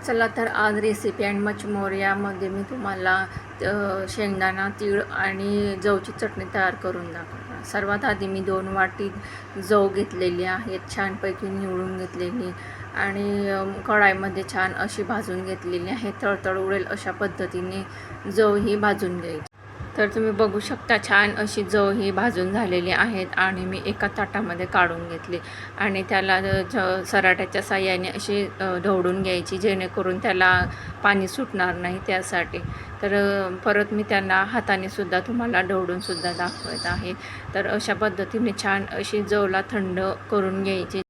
चला तर आज रेसिपी अँड मच मोर यामध्ये मी तुम्हाला शेंगदाणा, तीळ आणि जवची चटणी तयार करून दाखवणार. सर्वात आधी मी 2 वाटी जव घेतलेली आहेत, छानपैकी निवडून घेतलेली आणि कढाईमध्ये छान अशी भाजून घेतलेली आहे. तळतळ उडेल अशा पद्धतीने जव ही भाजून घ्यायची. तर तुम्ही बघू शकता छान अशी जव ही भाजून झालेली आहेत आणि मी एका ताटामध्ये काढून घेतली आणि त्याला सराट्याच्या साहाय्याने अशी ढवळून घ्यायची, जेणेकरून त्याला पाणी सुटणार नाही त्यासाठी. तर परत मी त्यांना हाताने सुद्धा तुम्हाला ढवळूनसुद्धा दाखवत आहे. तर अशा पद्धतीने छान अशी जवला थंड करून घ्यायची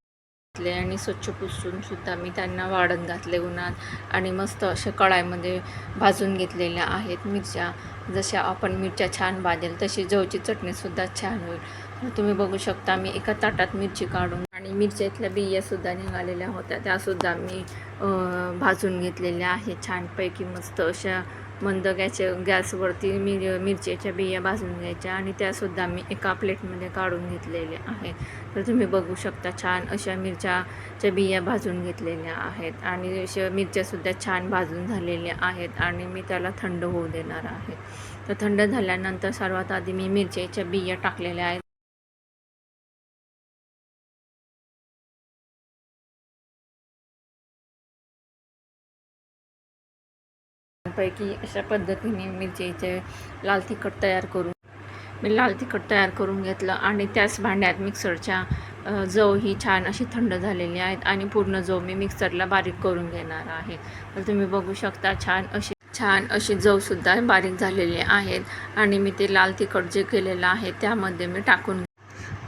आणि स्वच्छ पुसून सुद्धा मी त्यांना वाळत घातले उन्हात आणि मस्त अशा कढाईमध्ये भाजून घेतलेल्या आहेत मिरच्या. जशा आपण मिरच्या छान भाजेल तशी जवची चटणीसुद्धा छान होईल. तुम्ही बघू शकता मी एका ताटात मिरची काढून आणि मिरच्यातल्या बियासुद्धा निघालेल्या होत्या, त्यासुद्धा मी भाजून घेतलेल्या आहेत छानपैकी. मस्त अशा मंद गॅसवरती मिरच्याच्या बिया भाजून घ्यायच्या आणि त्यासुद्धा मी एका प्लेटमध्ये काढून घेतलेल्या आहेत. तर तुम्ही बघू शकता छान अशा मिरच्याच्या बिया भाजून घेतलेल्या आहेत आणि अशा मिरच्यासुद्धा छान भाजून झालेल्या आहेत आणि मी त्याला थंड होऊ देणार आहे. तर थंड झाल्यानंतर सर्वात आधी मी मिरच्याच्या बिया टाकलेल्या आहेत. पैकी अशा पद्धतीने मिरचीचे लाल तिखट तयार करून घेतलं आणि त्याच भांड्यात मिक्सरच्या जव ही छान अशी थंड झालेली आहेत आणि पूर्ण जव मी मिक्सरला बारीक करून घेणार आहे. तर तुम्ही बघू शकता छान अशी जवसुद्धा बारीक झालेली आहेत आणि मी ते लाल तिखट जे केलेलं आहे त्यामध्ये मी टाकून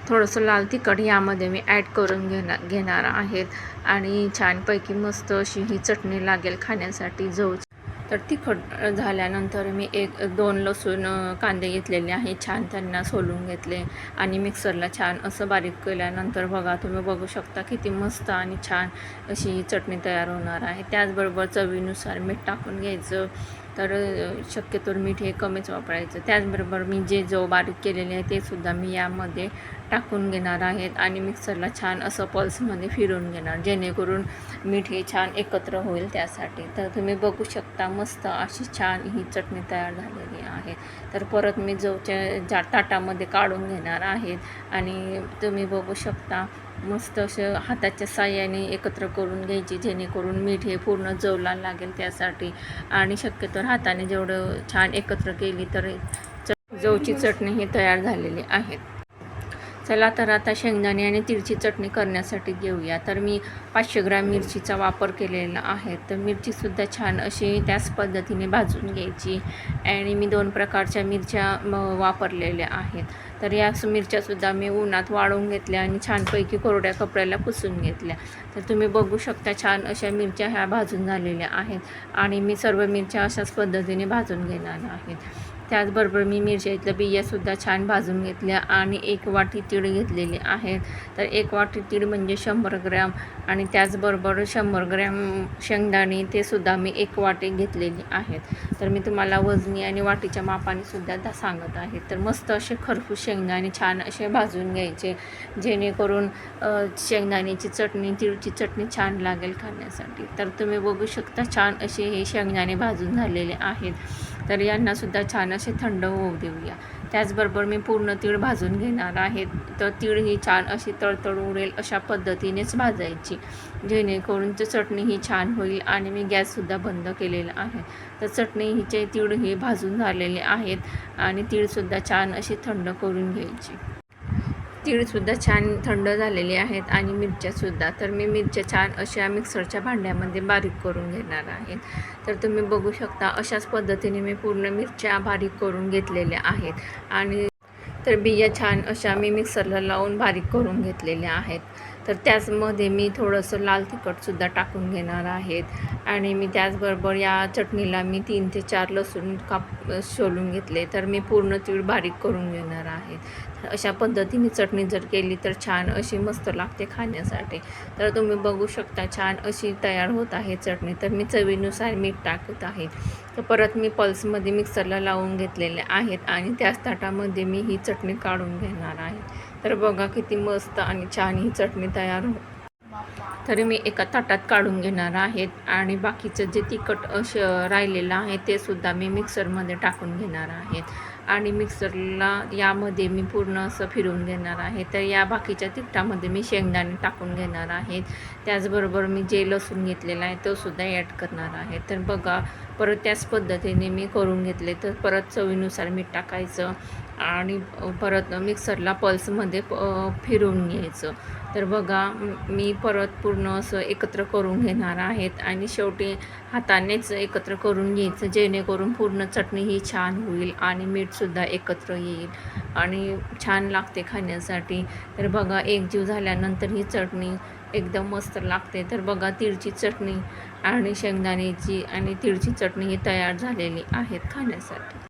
थोडंसं लाल तिखट यामध्ये मी ॲड करून घेणार आहेत आणि छानपैकी मस्त अशी ही चटणी लागेल खाण्यासाठी जव. तर तिखट झाल्यानंतर मी 1-2 लसूण कांदे घेतलेले आहे, छान त्यांना सोलून घेतले आणि मिक्सरला छान असं बारीक केल्यानंतर बघा तुम्ही बघू शकता किती मस्त आणि छान अशी चटणी तयार होणार आहे. त्याचबरोबर चवीनुसार मीठ टाकून घ्यायचं. तर शक्यतो मीठ हे कमीच वापरायचं. त्याचबरोबर मी जे जव बारीक केलेले आहे ते सुद्धा मी यामध्ये टाकून घेणार आहेत आणि मिक्सरला छान असं पल्समध्ये फिरवून घेणार, जेणेकरून मीठ हे छान एकत्र होईल त्यासाठी. तर तुम्ही बघू शकता मस्त अशी छान ही चटणी तयार झालेली आहे. तर परत मी जवच्या ताटामध्ये काढून घेणार आहेत आणि तुम्ही बघू शकता मस्त असं हाताच्या साहाय्याने एकत्र करून घ्यायची, जेणेकरून मीठ हे पूर्ण जवला लागेल त्यासाठी. आणि शक्यतो हाताने जेवढं छान एकत्र केली तर जवची चटणी ही तयार झालेली आहे. चला तर आता शेंगदाणे आणि तिळची चटणी करण्यासाठी घेऊया. तर मी 500 ग्रॅम मिरचीचा वापर केलेला आहे. तर मिरचीसुद्धा छान अशी त्याच पद्धतीने भाजून घ्यायची आणि मी 2 प्रकारच्या मिरच्या वापरलेल्या आहेत. तर या मिरच्यासुद्धा मी उन्हात वाळवून घेतल्या आणि छानपैकी कोरड्या कपड्याला पुसून घेतल्या. तर तुम्ही बघू शकता छान अशा मिरच्या ह्या भाजून झालेल्या आहेत आणि मी सर्व मिरच्या अशाच पद्धतीने भाजून घेणार आहेत. त्याचबरोबर मी मिरच्यातल्या बियासुद्धा छान भाजून घेतल्या आणि 1 वाटी तीळ घेतलेले आहेत. तर 1 वाटी तीळ म्हणजे 100 ग्रॅम आणि त्याचबरोबर 100 ग्रॅम शेंगदाणे ते सुद्धा मी 1 वाटी घेतलेली आहेत. तर मी तुम्हाला वजनी आणि वाटीच्या मापाने सुद्धा सांगत आहे. तर मस्त असे खरपूस शेंगदाणे छान असे भाजून घ्यायचे, जेणेकरून शेंगदाण्याची चटणी, तीळची चटणी छान लागेल खाण्यासाठी. तर तुम्ही बघू शकता छान असे हे शेंगदाणे भाजून झालेले आहेत. तर यांनासुद्धा छान असे थंड होऊ देऊया. त्याचबरोबर मी पूर्ण तीळ भाजून घेणार आहे. तर तीळ ही छान अशी तळतळ उडेल अशा पद्धतीनेच भाजायची, जेणेकरून चटणी ही छान होईल. आणि मी गॅससुद्धा बंद केलेला आहे. तर चटणी हिचे तीळ हे भाजून झालेले आहेत आणि तीळसुद्धा छान अशी थंड करून घ्यायची. तीळसुद्धा छान थंड झालेली आहेत आणि मिरच्यासुद्धा. तर मी मिरच्या छान अशा मिक्सरच्या भांड्यामध्ये बारीक करून घेणार आहे. तर तुम्ही बघू शकता अशाच पद्धतीने मी पूर्ण मिरच्या बारीक करून घेतलेल्या आहेत आणि तर बिया छान अशा मी मिक्सरला लावून बारीक करून घेतलेल्या आहेत. तर त्याचमध्ये मी थोडंसं लाल तिखटसुद्धा टाकून घेणार आहेत आणि मी त्याचबरोबर या चटणीला मी 3 ते 4 लसूण सोलून घेतले. तर मी पूर्ण तीळ बारीक करून घेणार आहे. अशा पद्धतीने चटणी जर केली तर छान अशी मस्त लागते खाण्यासाठी. तर तुम्ही बघू शकता छान अशी तयार होत आहे चटणी. तर मी चवीनुसार मीठ टाकत आहे. तर परत मी पल्समध्ये मिक्सरला लावून घेतलेले आहेत आणि त्याच ताटामध्ये मी ही चटणी काढून घेणार आहे. तर बघा किती मस्त आणि छान ही चटणी तयार तरी मी एका ताटात काढून घेणार आहेत आणि बाकीचं जे तिखट राहिलेलं आहे ते सुद्धा मी मिक्सरमध्ये टाकून घेणार आहेत आणि मिक्सरला यामध्ये मी पूर्ण असं फिरवून घेणार आहे. तर या बाकीच्या तिखटामध्ये मी शेंगदाणे टाकून घेणार आहेत. त्याचबरोबर मी जे लसूण घेतलेला आहे तो सुद्धा ॲड करणार आहे. तर बघा परत त्याच पद्धतीने मी करून घेतले. तर परत चवीनुसार मीठ टाकायचं आणि परत मिक्सरला पल्समध्ये फिरवून घ्यायचं. तर बघा मी परत पूर्ण असं एकत्र करून घेणार आहेत आणि शेवटी हातानेच एकत्र करून घ्यायचं, जेणेकरून पूर्ण चटणी ही छान होईल आणि मीठसुद्धा एकत्र येईल आणि छान लागते खाण्यासाठी. तर बघा एकजीव झाल्यानंतर ही चटणी एकदम मस्त लागते. तर बघा तिळची चटणी आणि शेंगदाण्याची आणि तिळची चटणी ही तयार झालेली आहेत खाण्यासाठी.